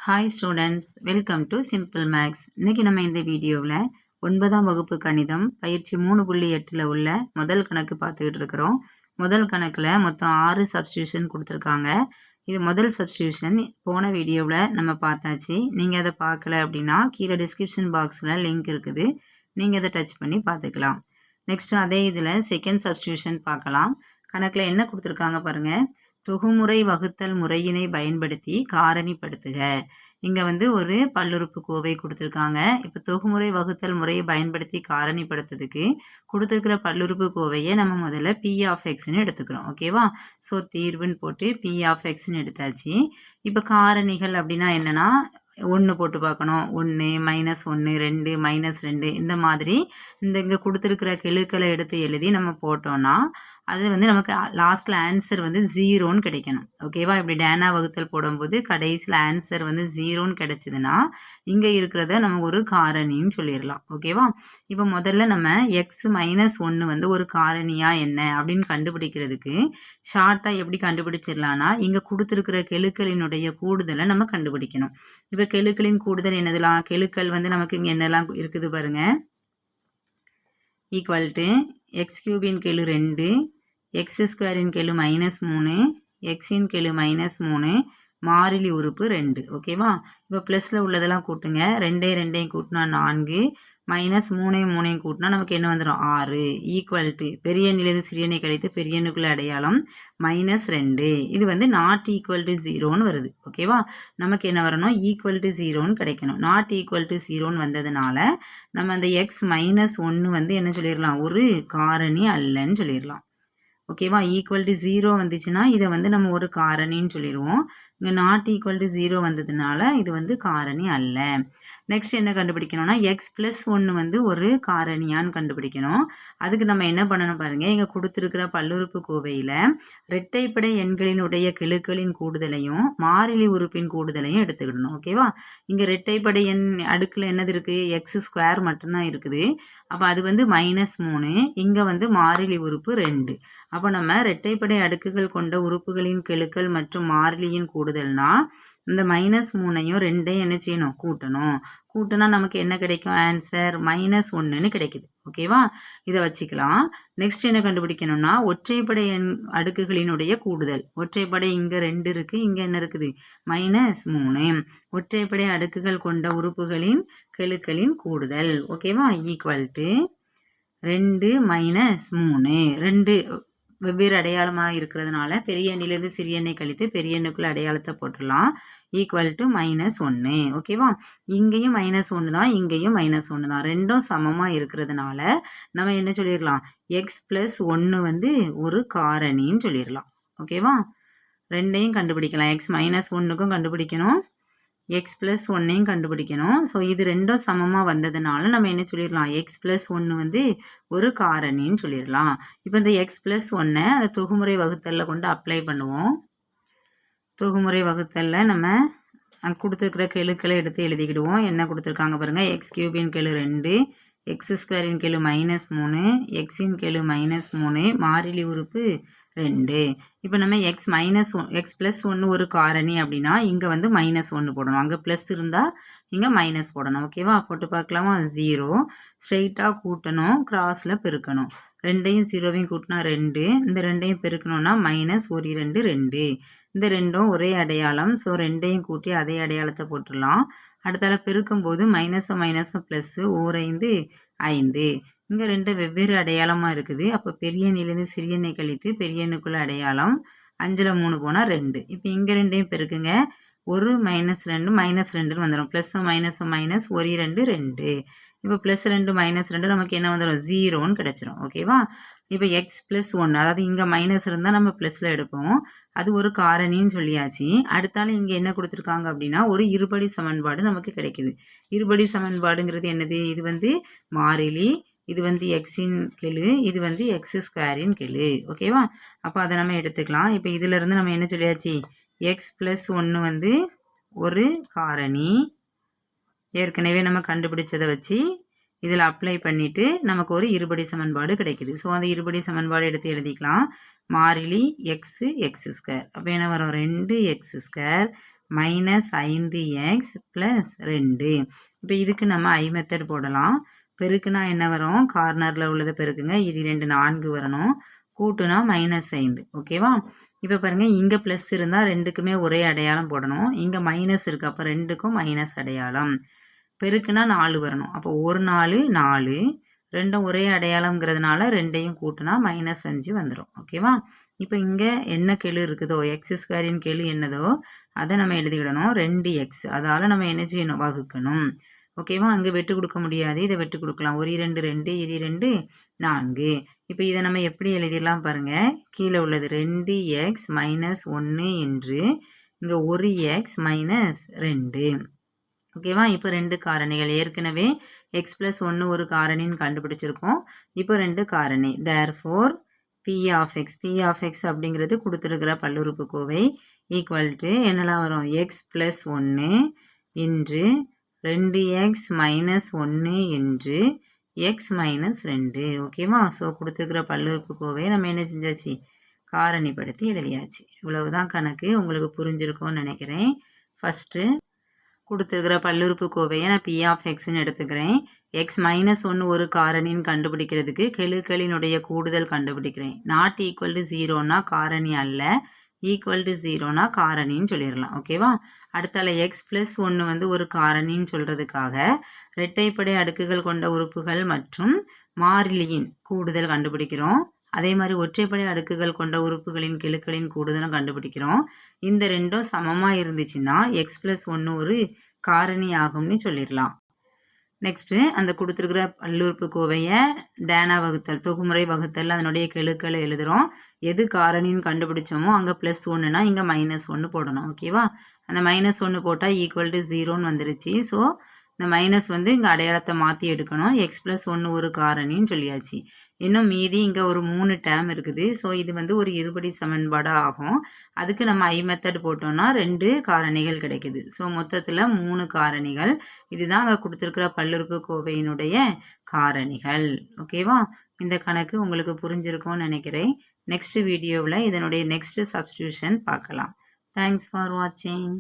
Hi students, welcome to simple maths. இன்றைக்கி நம்ம இந்த வீடியோவில் 9ஆம் வகுப்பு கணிதம் பயிற்சி 3.8 உள்ள முதல் கணக்கு பார்த்துக்கிட்டு இருக்கிறோம். முதல் கணக்கில் மொத்தம் 6 சப்ஸ்டியூஷன் கொடுத்துருக்காங்க. இது முதல் சப்ஸ்டியூஷன் போன வீடியோவில் நம்ம பார்த்தாச்சு. நீங்கள் அதை பார்க்கல அப்படின்னா கீழே டிஸ்கிரிப்ஷன் பாக்ஸில் லிங்க் இருக்குது, நீங்கள் அதை டச் பண்ணி பார்த்துக்கலாம். நெக்ஸ்ட்டு அதே இதில் செகண்ட் சப்ஸ்டியூஷன் பார்க்கலாம். கணக்கில் என்ன கொடுத்துருக்காங்க பாருங்கள். தொகுமுறை வகுத்தல் முறையினை பயன்படுத்தி காரணிப்படுத்துக. இங்கே ஒரு பல்லுறுப்பு கோவை கொடுத்துருக்காங்க. இப்போ தொகுமுறை வகுத்தல் முறையை பயன்படுத்தி காரணிப்படுத்துறதுக்கு கொடுத்துருக்கிற பல்லுறுப்பு கோவையை நம்ம முதல்ல பி ஆஃப் எக்ஸ்ன்னு எடுத்துக்கிறோம். ஓகேவா? ஸோ தீர்வுன்னு போட்டு பி ஆஃப் எக்ஸ்ன்னு எடுத்தாச்சு. இப்போ காரணிகள் அப்படின்னா என்னென்னா 1 போட்டு பார்க்கணும். 1 -1 2 -2 இந்த மாதிரி இங்கே கொடுத்துருக்கிற கெழுக்களை எடுத்து எழுதி நம்ம போட்டோம்னா அது நமக்கு லாஸ்ட்டில் ஆன்சர் 0ன்னு கிடைக்கணும். ஓகேவா? இப்படி டேனா வகுத்தல் போடும்போது கடைசியில் ஆன்சர் 0ன்னு கிடைச்சிதுன்னா இங்கே இருக்கிறத நம்ம ஒரு காரணின்னு சொல்லிடலாம். ஓகேவா? இப்போ முதல்ல நம்ம எக்ஸ் -1 ஒரு காரணியா என்ன அப்படின்னு கண்டுபிடிக்கிறதுக்கு ஷார்ட்டாக எப்படி கண்டுபிடிச்சிடலான்னா இங்கே கொடுத்துருக்கிற கெழுக்களினுடைய கூடுதலை நம்ம கண்டுபிடிக்கணும். இப்போ கெழுக்களின் கூடுதல் என்னதுலாம்? கெழுக்கள் நமக்கு இங்கே என்னெல்லாம் இருக்குது பாருங்கள். ஈக்குவல் டு எக்ஸ் கியூபின் கெழு 2, எக்ஸ் ஸ்கொயரின் கெழு -3, எக்ஸின் கெழு -3, மாறிலி உறுப்பு 2. ஓகேவா? இப்போ ப்ளஸில் உள்ளதெல்லாம் கூட்டுங்க. 2 கூட்டினா 4, -3 கூட்டினா நமக்கு என்ன வந்துடும்? 6. ஈக்குவல் டு பெரிய எண்ணிலிருந்து சிறிய எண்ணை கழித்து பெரிய எண்ணுக்குள்ள அடையாளம் -2. இது நாட் ஈக்குவல் டு 0ன்னு வருது. ஓகேவா? நமக்கு என்ன வரணும்? ஈக்குவல் டு 0ன்னு கிடைக்கணும். நாட் ஈக்குவல் டு 0ன்னு வந்ததுனால நம்ம அந்த எக்ஸ் -1 என்ன சொல்லிடலாம்? ஒரு காரணி அல்லன்னு சொல்லிடலாம். ஓகேவா? ஈக்குவல் டு 0 வந்துச்சுன்னா இதை நம்ம ஒரு காரணின்னு சொல்லிடுவோம். இங்கே நாட் ஈக்குவல் டு 0 வந்ததுனால இது காரணி அல்ல. நெக்ஸ்ட் என்ன கண்டுபிடிக்கணும்னா எக்ஸ் +1 ஒரு காரணியான்னு கண்டுபிடிக்கணும். அதுக்கு நம்ம என்ன பண்ணணும் பாருங்கள். இங்கே கொடுத்துருக்கிற பல்லுறுப்பு கோவையில் இரட்டைப்படை எண்களினுடைய கெழுக்களின் கூடுதலையும் மாறிலி உறுப்பின் கூடுதலையும் எடுத்துக்கிடணும். ஓகேவா? இங்கே இரட்டைப்படை எண் அடுக்கில் என்னது இருக்குது? எக்ஸ் ஸ்கொயர் மட்டும்தான் இருக்குது. அப்போ அது -3. இங்கே மாறிலி உறுப்பு 2. அப்போ நம்ம இரட்டைப்படை அடுக்குகள் கொண்ட உறுப்புகளின் கெழுக்கள் மற்றும் மாறிலியின் கூடுதல்னா இந்த -3ஐயும் 2ஐயும் என்ன செய்யணும்? கூட்டணும். கூட்டினா நமக்கு என்ன கிடைக்கும்? ஆன்சர் -1ன்னு கிடைக்குது. ஓகேவா? இதை வச்சுக்கலாம். நெக்ஸ்ட் என்ன கண்டுபிடிக்கணும்னா ஒற்றைப்படை எண் அடுக்குகளினுடைய கூடுதல். ஒற்றைப்படை இங்கே 2 இருக்குது, இங்கே என்ன இருக்குது? -3. ஒற்றைப்படை அடுக்குகள் கொண்ட உறுப்புகளின் கெழுக்களின் கூடுதல். ஓகேவா? Equal to 2 -3. 2 வெவ்வேறு அடையாளமாக இருக்கிறதுனால பெரிய எண்ணிலிருந்து சிறிய எண்ணை கழித்து பெரிய எண்ணுக்குள்ள அடையாளத்தை போட்டுடலாம். Equal to -1. ஓகேவா? இங்கேயும் -1 தான், இங்கேயும் -1 தான். ரெண்டும் சமமாக இருக்கிறதுனால நம்ம என்ன சொல்லிடலாம்? எக்ஸ் +1 ஒரு காரணின்னு சொல்லிடலாம். ஓகேவா? ரெண்டையும் கண்டுபிடிக்கலாம். எக்ஸ் -1க்கும் கண்டுபிடிக்கணும், எக்ஸ் +1ஐயும் கண்டுபிடிக்கணும். ஸோ இது ரெண்டும் சமமாக வந்ததுனால நம்ம என்ன சொல்லிடலாம்? எக்ஸ் +1 ஒரு காரணின்னு சொல்லிடலாம். இப்போ இந்த எக்ஸ் +1 அந்த தொகுமுறை வகுத்தலில் கொண்டு அப்ளை பண்ணுவோம். தொகுமுறை வகுத்தலில் நம்ம கொடுத்துருக்கிற கெழுக்களை எடுத்து எழுதிக்கிடுவோம். என்ன கொடுத்துருக்காங்க பாருங்கள். எக்ஸ் கியூபின் கெழு 2, எக்ஸ் ஸ்கொயரின் கெழு -3, எக்ஸின் கெழு -3, மாறிலி உறுப்பு 2. இப்போ நம்ம எக்ஸ் +1 ஒரு காரணி அப்படின்னா இங்கே -1 போடணும். அங்கே ப்ளஸ் இருந்தால் இங்கே மைனஸ் போடணும். ஓகேவா? போட்டு பார்க்கலாமா? 0 ஸ்ட்ரெயிட்டாக கூட்டணும், கிராஸில் பெருக்கணும். 2ஐயும் 0வையும் கூட்டினா 2, இந்த 2ஐயும் பெருக்கணும்னா -1 2 2. இந்த ரெண்டும் ஒரே அடையாளம். ஸோ 2ஐயும் கூட்டி அதே அடையாளத்தை போட்டுடலாம். அடுத்தால பெருக்கும்போது மைனஸும் ப்ளஸ்ஸு 5 5. இங்கே 2 வெவ்வேறு அடையாளமாக இருக்குது. அப்போ பெரிய எண்ணிலிருந்து சிறிய எண்ணை கழித்து பெரிய எண்ணுக்குள்ள அடையாளம் 5ல் 3 போனால் 2. இப்போ இங்கே 2ஐயும் பெருக்குங்க. ஒரு -2 -2ன்னு வந்துடும். ப்ளஸ்ஸும் மைனஸ் 1 2 2. இப்போ +2 -2 நமக்கு என்ன வந்துடும்? 0ன்னு கிடச்சிரும். ஓகேவா? இப்போ எக்ஸ் +1 அதாவது இங்கே மைனஸ் இருந்தால் நம்ம ப்ளஸில் எடுப்போம். அது ஒரு காரணின்னு சொல்லியாச்சு. அடுத்தாலும் இங்கே என்ன கொடுத்துருக்காங்க அப்படின்னா ஒரு இருபடி சமன்பாடு நமக்கு கிடைக்குது. இருபடி சமன்பாடுங்கிறது என்னது? இது மாறிலி, இது எக்ஸின் கெழு, இது எக்ஸ் ஸ்கொயரின் கெழு. ஓகேவா? அப்போ அதை நம்ம எடுத்துக்கலாம். இப்போ இதிலேருந்து நம்ம என்ன சொல்லியாச்சு? எக்ஸ் +1 ஒரு காரணி. ஏற்கனவே நம்ம கண்டுபிடிச்சதை வச்சு இதில் அப்ளை பண்ணிவிட்டு நமக்கு ஒரு இருபடி சமன்பாடு கிடைக்குது. ஸோ அந்த இருபடி சமன்பாடு எடுத்து எழுதிக்கலாம். மாறிலி எக்ஸ் ஸ்கொயர். அப்போ என்ன வரும்? 2x² minus 5x plus 2. இப்போ இதுக்கு நம்ம ஐ மெத்தட் போடலாம். பெருக்குனா என்ன வரும்? கார்னரில் உள்ளதை பெருக்குங்க. இது 2 4 வரணும். கூட்டுனா -5. ஓகேவா? இப்போ பாருங்கள், இங்கே ப்ளஸ் இருந்தால் ரெண்டுக்குமே ஒரே அடையாளம் போடணும். இங்கே மைனஸ் இருக்குது, அப்போ ரெண்டுக்கும் மைனஸ் அடையாளம். பெருக்குனா 4 வரணும். அப்போ ஒரு 4 4, ரெண்டும் ஒரே அடையாளம்ங்கிறதுனால ரெண்டையும் கூட்டினா -5 வந்துடும். ஓகேவா? இப்போ இங்கே என்ன கெழு இருக்குதோ, x² கெழு என்னதோ அதை நம்ம எழுதிக்கிடணும். 2x, அதால் நம்ம என்ன செய்யணும்? வகுக்கணும். ஓகேவா? அங்கே வெட்டு கொடுக்க முடியாது, இதை வெட்டு கொடுக்கலாம். ஒரு 2 2, இது 2 4. இப்போ இதை நம்ம எப்படி எழுதிடலாம் பாருங்கள். கீழே உள்ளது 2x - 1 என்று, இங்கே 1x - 2. ஓகேவா? இப்போ 2 காரணிகள். ஏற்கனவே x + 1 ஒரு காரணின்னு கண்டுபிடிச்சிருக்கோம். இப்போ 2 காரணி. தேர்ஃபோர் p of x அப்படிங்கிறது கொடுத்துருக்கிற பல்லுறுப்புக்கோவை ஈக்குவல் டு என்னெல்லாம் வரும்? x + 1 இன்று 2x - 1 என்று x - 2. ஓகேவா? ஸோ கொடுத்துருக்கிற பல்லுறுப்புக்கோவையை நம்ம என்ன செஞ்சாச்சு? காரணிப்படுத்தி எழுதியாச்சு. இவ்வளவுதான் கணக்கு. உங்களுக்கு புரிஞ்சிருக்கும்னு நினைக்கிறேன். ஃபஸ்ட்டு கொடுத்துருக்கிற பல்லுறுப்புக்கோவையை நான் p of xன்னு எடுத்துக்கிறேன். x - 1 ஒரு காரணின்னு கண்டுபிடிக்கிறதுக்கு கெழுக்களினுடைய கூடுதல் கண்டுபிடிக்கிறேன். நாட் ஈக்குவல் டு 0னா காரணி அல்ல, ஈக்குவல் டு 0னா காரணின்னு சொல்லிடலாம். ஓகேவா? அடுத்தால x + 1 வந்து ஒரு காரணின்னு சொல்கிறதுக்காக இரட்டைப்படை அடுக்குகள் கொண்ட உறுப்புகள் மற்றும் மாறிலியின் கூடுதல் கண்டுபிடிக்கிறோம். அதே மாதிரி ஒற்றைப்படை அடுக்குகள் கொண்ட உறுப்புகளின் கெழுக்களின் கூடுதலும் கண்டுபிடிக்கிறோம். இந்த ரெண்டும் சமமாக இருந்துச்சுன்னா x + 1 ஒரு காரணி ஆகும்னு சொல்லிடலாம். நெக்ஸ்ட்டு அந்த கொடுத்துருக்கிற பல்லுறுப்புக்கோவையை டேனா வகுத்தல், தொகுமுறை வகுத்தல், அதனுடைய கெழுக்களை எழுதுகிறோம். எது காரணின்னு கண்டுபிடிச்சோமோ அங்கே +1னா இங்கே -1 போடணும். ஓகேவா? அந்த -1 போட்டால் ஈக்குவல் டு 0ன்னு வந்துருச்சு. ஸோ இந்த மைனஸ் வந்து இங்கே அடையாளத்தை மாற்றி எடுக்கணும். x + 1 ஒரு காரணின்னு சொல்லியாச்சு. இன்னும் மீதி இங்கே ஒரு 3 டேர்ம் இருக்குது. ஸோ இது வந்து ஒரு இருபடி சமன்பாடாக ஆகும். அதுக்கு நம்ம ஐ மெத்தட் போட்டோம்னா 2 காரணிகள் கிடைக்குது. ஸோ மொத்தத்தில் 3 காரணிகள். இதுதான் அங்கே கொடுத்துருக்கிற பல்லுறுப்புக்கோவையினுடைய காரணிகள். ஓகேவா? இந்த கணக்கு உங்களுக்கு புரிஞ்சிருக்கும்னு நினைக்கிறேன். நெக்ஸ்ட் வீடியோவில் இதனுடைய நெக்ஸ்ட் சப்ஸ்டியூஷன் பார்க்கலாம். தேங்க்ஸ் ஃபார் வாட்சிங்.